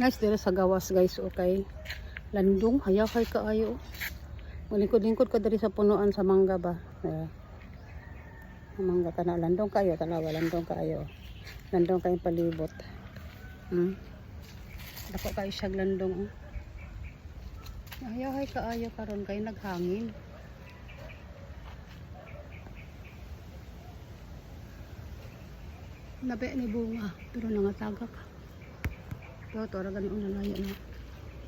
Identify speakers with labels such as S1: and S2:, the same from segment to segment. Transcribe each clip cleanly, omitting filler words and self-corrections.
S1: Guys, dito sa gawas guys, okay. Landong, hayaw kay kaayo. Malingkod-lingkod ka diri sa punuan sa mangga ba. Mangga ka na, landong kayo, tanawa, landong kayo. Landong kayong palibot. Dako kayo siyag landong. Hayaw kay kaayo karon kay naghangin. Nabi ni bunga, pero nangatagak. Pero ito, aragan yung nalaya na.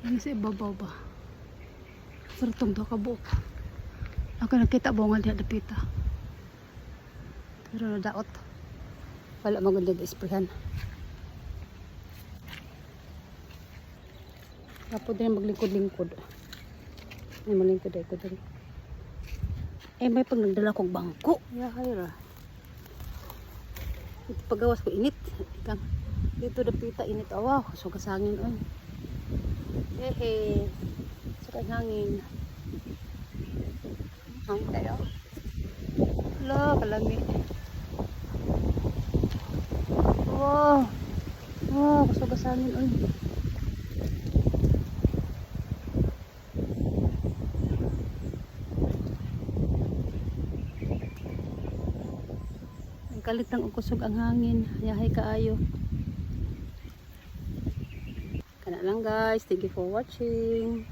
S1: Ano sa ibabaw ba? Pero itong doon kabuok. Ako nakita bunga diya dapita. Pero nadaot. Wala maganda isprihan. Tapos din maglingkod-lingkod. Ay malingkod ay ko din. Eh may pag nagdala kong bangko. Yahay ra. Ito pagawas ko init. Dito dapita init awaw. So kasangin oy. Hehe. Saka hangin. Hangin tayo. Hala, kalami. Wow. Wow, kasangin oy. Kalit ng kusog ang hangin. Yahay kaayo. Kana lang guys. Thank you for watching.